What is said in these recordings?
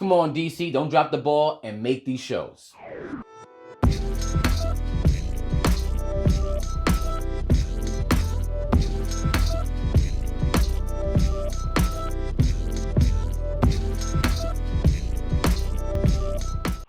Come on, DC, don't drop the ball and make these shows.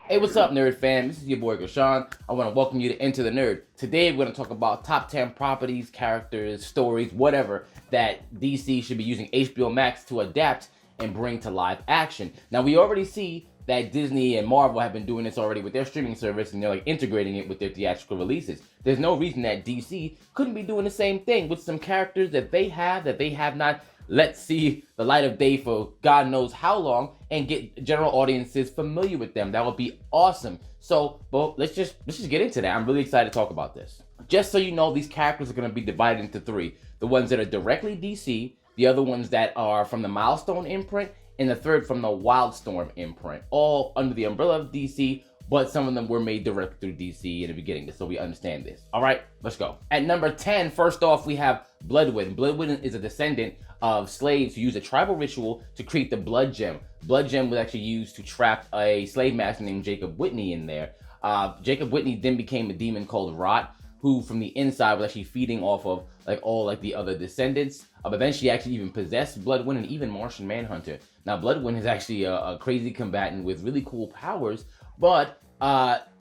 Hey, what's up, Nerd fam? This is your boy Gashan. I want to welcome you to Into the Nerd. Today, we're going to talk about top 10 properties, characters, stories, whatever, that DC should be using HBO Max to adapt and bring to live action. Now, we already see that Disney and Marvel have been doing this already with their streaming service, and they're like integrating it with their theatrical releases. There's no reason that DC couldn't be doing the same thing with some characters that they have not let see the light of day for God knows how long, and get general audiences familiar with them. That would be awesome. So, well, let's just get into that. I'm really excited to talk about this. Just so you know, these characters are going to be divided into three: the ones that are directly DC, the other ones that are from the Milestone imprint, and the third from the Wildstorm imprint, all under the umbrella of DC, but some of them were made direct through DC in the beginning, so we understand this. All right, let's go. At number 10, first off, we have Bloodwind. Bloodwind is a descendant of slaves who used a tribal ritual to create the blood gem. Blood gem was actually used to trap a slave master named Jacob Whitney in there. Jacob Whitney then became a demon called Rot, who from the inside was actually feeding off of all the other descendants. Eventually actually even possessed Bloodwind and even Martian Manhunter. Now, Bloodwind is actually a crazy combatant with really cool powers, but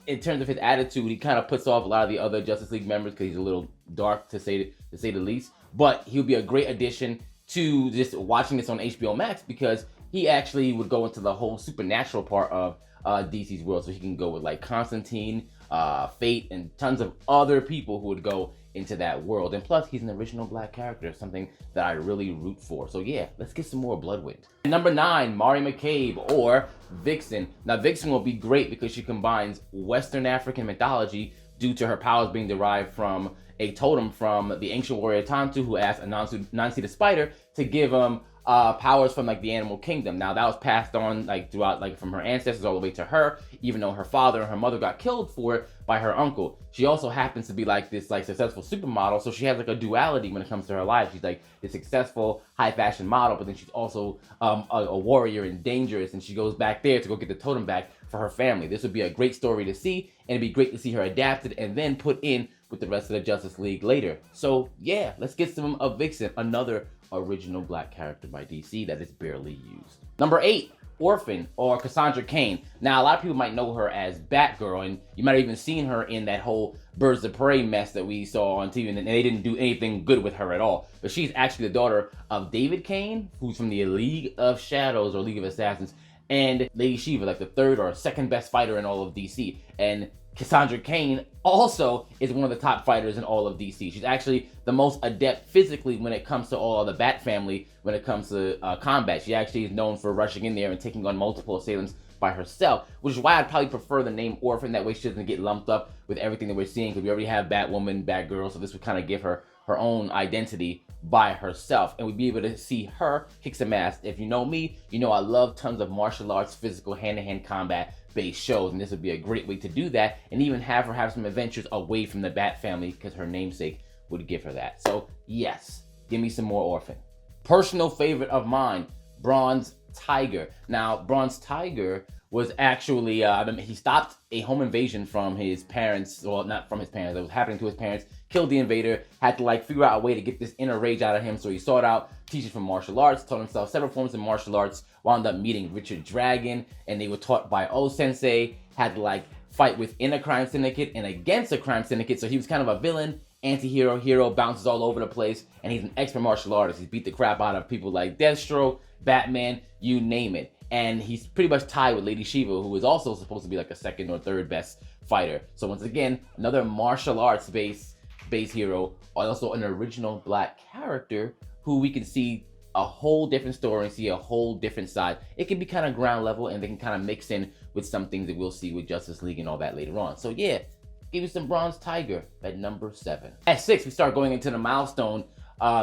in terms of his attitude, he kind of puts off a lot of the other Justice League members because he's a little dark, to say the least. But he'll be a great addition to just watching this on HBO Max, because he actually would go into the whole supernatural part of DC's world. So he can go with like Constantine, Fate, and tons of other people who would go into that world. And plus, he's an original black character, something that I really root for. So yeah, let's get some more Bloodwind. Number 9, Mari McCabe, or Vixen. Now, Vixen will be great because she combines Western African mythology due to her powers being derived from a totem from the ancient warrior Tantu, who asked Anansi the spider to give him powers from the animal kingdom. Now, that was passed on throughout from her ancestors all the way to her, even though her father and her mother got killed for it by her uncle. She also happens to be this successful supermodel, so she has a duality when it comes to her life. She's a successful high fashion model, but then she's also a warrior and dangerous, and she goes back there to go get the totem back for her family. This would be a great story to see, and it'd be great to see her adapted and then put in with the rest of the Justice League later. So yeah, let's get some of Vixen, another original black character by DC that is barely used. Number 8, Orphan, or Cassandra Cain. Now, a lot of people might know her as Batgirl, and you might have even seen her in that whole Birds of Prey mess that we saw on TV, and they didn't do anything good with her at all. But she's actually the daughter of David Cain, who's from the League of Shadows or League of Assassins, and Lady Shiva, the third or second best fighter in all of DC. And Cassandra Cain also is one of the top fighters in all of DC. She's actually the most adept physically when it comes to all of the Bat family, when it comes to combat. She actually is known for rushing in there and taking on multiple assailants by herself, which is why I'd probably prefer the name Orphan. That way she doesn't get lumped up with everything that we're seeing, because we already have Batwoman, Batgirl, so this would kind of give her her own identity by herself, and we'd be able to see her kick some ass. If you know me, you know I love tons of martial arts, physical, hand-to-hand combat based shows, and this would be a great way to do that, and even have her have some adventures away from the Bat family, because her namesake would give her that. So yes, give me some more Orphan. Personal favorite of mine, Bronze Tiger. Now, Bronze Tiger was actually, he stopped a home invasion from his parents, well, not from his parents, it was happening to his parents, killed the invader, had to figure out a way to get this inner rage out of him, so he sought out teachers from martial arts, taught himself several forms of martial arts, wound up meeting Richard Dragon, and they were taught by O-Sensei, had to fight within a crime syndicate and against a crime syndicate, so he was kind of a villain, anti-hero, hero, bounces all over the place, and he's an expert martial artist. He's beat the crap out of people like Deathstroke, Batman, you name it. And he's pretty much tied with Lady Shiva, who is also supposed to be a second or third best fighter. So once again, another martial arts base hero, also an original black character who we can see a whole different story and see a whole different side. It can be kind of ground level, and they can kind of mix in with some things that we'll see with Justice League and all that later on. So yeah, give you some Bronze Tiger at number 7. At 6, we start going into the Milestone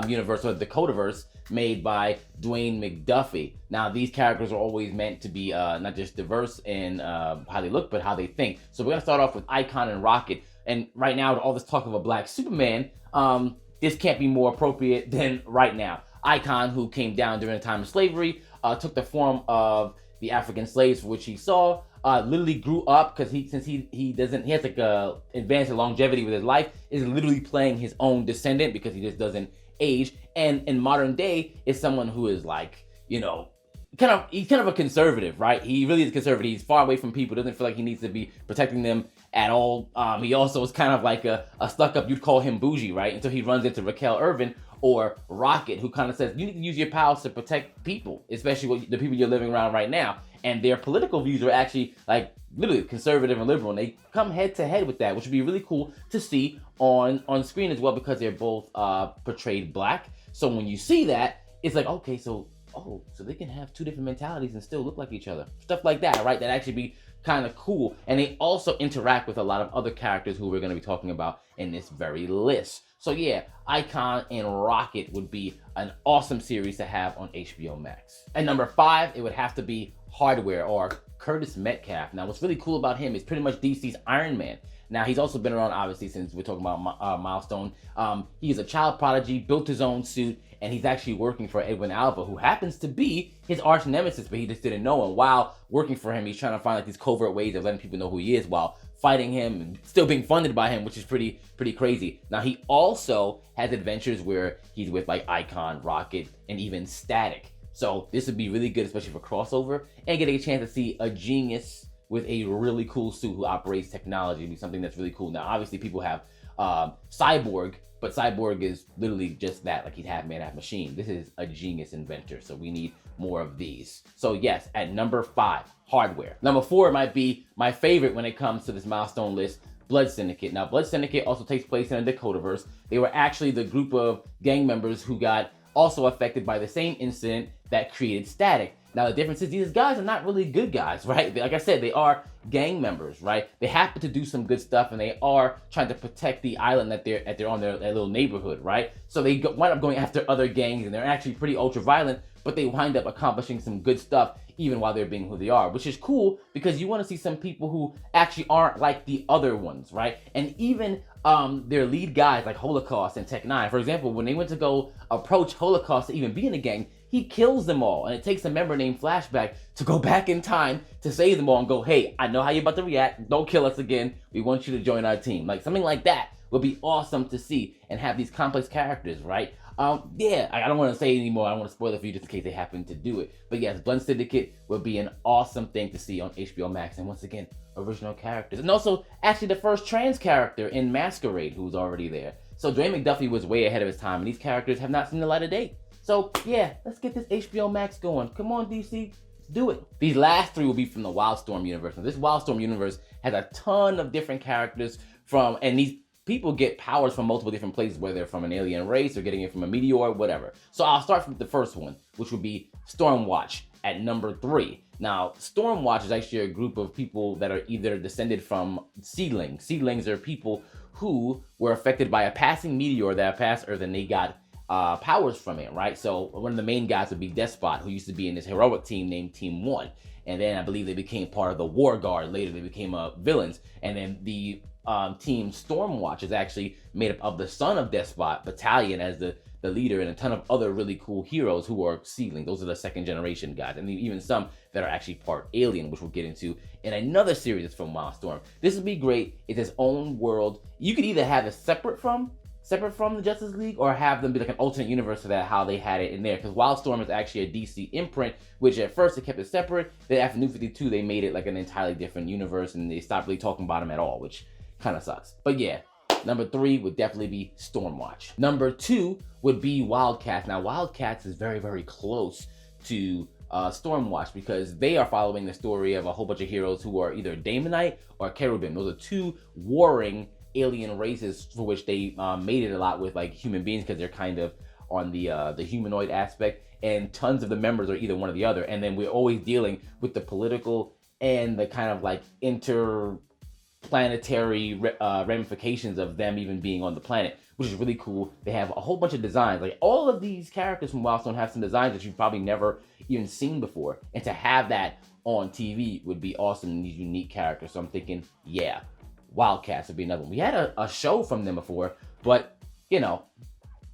universe, or the Dakotaverse, made by Dwayne McDuffie. Now, these characters are always meant to be not just diverse in how they look, but how they think. So we're gonna start off with Icon and Rocket. And right now, with all this talk of a black Superman, this can't be more appropriate than right now. Icon, who came down during the time of slavery, took the form of the African slaves for which he saw. Literally grew up because he has like a advanced longevity with his life, is literally playing his own descendant because he just doesn't age. And in modern day is someone who is like, he's kind of a conservative, right? He really is conservative. He's far away from people, doesn't feel like he needs to be protecting them at all. He also is kind of like a stuck up, you'd call him bougie, right? Until he runs into Raquel Irvin or Rocket, who kind of says, you need to use your powers to protect people, especially the people you're living around right now. And their political views are actually like literally conservative and liberal, and they come head to head with that, which would be really cool to see on screen as well, because they're both portrayed black. So when you see that, it's like, okay, so they can have two different mentalities and still look like each other. Stuff like that, right? That actually be kind of cool. And they also interact with a lot of other characters who we're going to be talking about in this very list. So yeah, Icon and Rocket would be an awesome series to have on HBO Max. And number 5, it would have to be Hardware, or Curtis Metcalf. Now, what's really cool about him is pretty much DC's Iron Man. Now, he's also been around, obviously, since we're talking about Milestone. He's a child prodigy, built his own suit, and he's actually working for Edwin Alva, who happens to be his arch nemesis, but he just didn't know. And while working for him, he's trying to find like these covert ways of letting people know who he is while fighting him and still being funded by him, which is pretty crazy. Now, he also has adventures where he's with like Icon, Rocket, and even Static. So this would be really good, especially for crossover, and getting a chance to see a genius with a really cool suit who operates technology. It'd be something that's really cool. Now, obviously, people have Cyborg, but Cyborg is literally just that, like he's half man, half machine. This is a genius inventor, so we need more of these. So yes, at number 5, Hardware. Number 4 might be my favorite when it comes to this milestone list, Blood Syndicate. Now, Blood Syndicate also takes place in a Dakotaverse. They were actually the group of gang members who got also affected by the same incident that created Static. Now, the difference is these guys are not really good guys, right? Like I said, they are gang members, right? They happen to do some good stuff, and they are trying to protect the island that they're on, their little neighborhood, right? So they wind up going after other gangs, and they're actually pretty ultra violent, but they wind up accomplishing some good stuff even while they're being who they are, which is cool because you want to see some people who actually aren't like the other ones, right? And even their lead guys like Holocaust and Tech 9, for example, when they went to go approach Holocaust to even be in the gang, he kills them all, and it takes a member named Flashback to go back in time to save them all and go, hey, I know how you're about to react, don't kill us again, we want you to join our team. Like something like that would be awesome to see and have these complex characters, right? Yeah, I don't want to say anymore. I don't want to spoil it for you just in case they happen to do it. But yes, Blood Syndicate would be an awesome thing to see on HBO Max. And once again, original characters. And also, actually, the first trans character in Masquerade who's already there. So Dwayne McDuffie was way ahead of his time, and these characters have not seen the light of day. So yeah, let's get this HBO Max going. Come on, DC, let's do it. These last 3 will be from the Wildstorm universe. Now, this Wildstorm universe has a ton of different characters and these people get powers from multiple different places, whether they're from an alien race or getting it from a meteor, whatever. So I'll start from the first one, which would be Stormwatch at number 3. Now, Stormwatch is actually a group of people that are either descended from seedlings. Seedlings are people who were affected by a passing meteor that passed Earth, and they got powers from it, right? So one of the main guys would be Despot, who used to be in this heroic team named Team 1. And then I believe they became part of the War Guard. Later, they became villains. And then the team Stormwatch is actually made up of the son of Despot, Battalion as the leader, and a ton of other really cool heroes who are seedlings. Those are the second generation guys, and even some that are actually part alien, which we'll get into in another series that's from Wildstorm. This would be great. It's its own world. You could either have it separate from the Justice League, or have them be like an alternate universe to that, how they had it in there, because Wildstorm is actually a DC imprint, which at first they kept it separate. Then after New 52, they made it like an entirely different universe, and they stopped really talking about them at all, which kind of sucks. But yeah, number 3 would definitely be Stormwatch. Number 2 would be Wildcats. Now, Wildcats is very, very close to Stormwatch because they are following the story of a whole bunch of heroes who are either Daemonite or Cherubim. Those are 2 warring alien races for which they made it a lot with like human beings, because they're kind of on the humanoid aspect, and tons of the members are either one or the other. And then we're always dealing with the political and the kind of like interplanetary ramifications of them even being on the planet, which is really cool. They have a whole bunch of designs. Like all of these characters from Wildstorm have some designs that you've probably never even seen before, and to have that on TV would be awesome. These unique characters. So I'm thinking, yeah, Wildcats would be another one. We had a show from them before, but you know,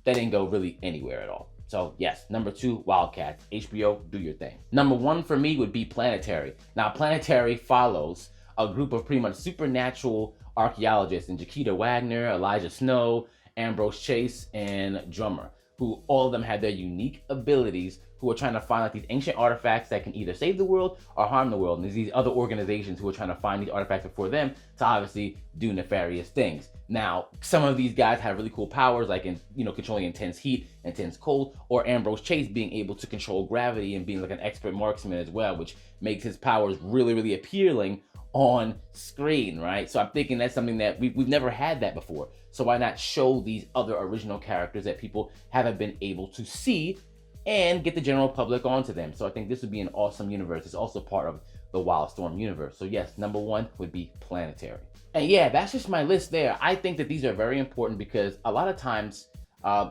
that didn't go really anywhere at all. So yes, number 2, Wildcats. HBO, do your thing. Number 1 for me would be Planetary. Now, Planetary follows a group of pretty much supernatural archaeologists in Jaquita Wagner, Elijah Snow, Ambrose Chase, and Drummer, who all of them had their unique abilities, who are trying to find like these ancient artifacts that can either save the world or harm the world. And there's these other organizations who are trying to find these artifacts before them to obviously do nefarious things. Now, some of these guys have really cool powers, like in, controlling intense heat, intense cold, or Ambrose Chase being able to control gravity and being like an expert marksman as well, which makes his powers really, really appealing on screen, right? So I'm thinking that's something that we've never had that before. So why not show these other original characters that people haven't been able to see and get the general public onto them? So I think this would be an awesome universe. It's also part of the Wildstorm universe. So yes, number 1 would be Planetary. And yeah, that's just my list there. I think that these are very important because a lot of times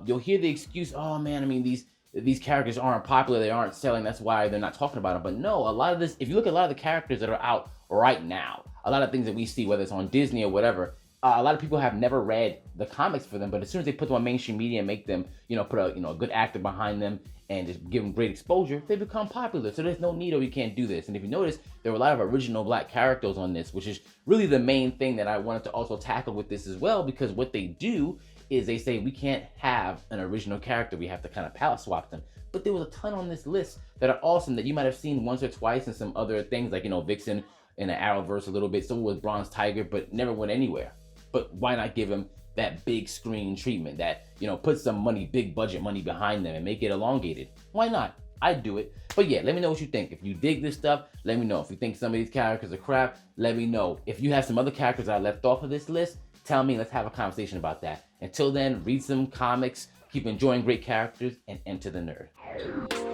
you'll hear the excuse, oh man, I mean, these characters aren't popular, they aren't selling, that's why they're not talking about them. But no, a lot of this, if you look at a lot of the characters that are out right now, a lot of things that we see, whether it's on Disney or whatever, a lot of people have never read the comics for them, but as soon as they put them on mainstream media and make them, put a good actor behind them and just give them great exposure, they become popular. So there's no need or we can't do this. And if you notice, there were a lot of original Black characters on this, which is really the main thing that I wanted to also tackle with this as well, because what they do is they say we can't have an original character, we have to kind of palette swap them. But there was a ton on this list that are awesome that you might have seen once or twice in some other things, like Vixen in the Arrowverse a little bit, so was Bronze Tiger, but never went anywhere. But why not give him that big screen treatment, that put some money, big budget money behind them and make it elongated? Why not? I'd do it. But yeah, let me know what you think. If you dig this stuff, let me know. If you think some of these characters are crap, let me know. If you have some other characters I left off of this list, tell me, let's have a conversation about that. Until then, read some comics, keep enjoying great characters, and enter the nerd.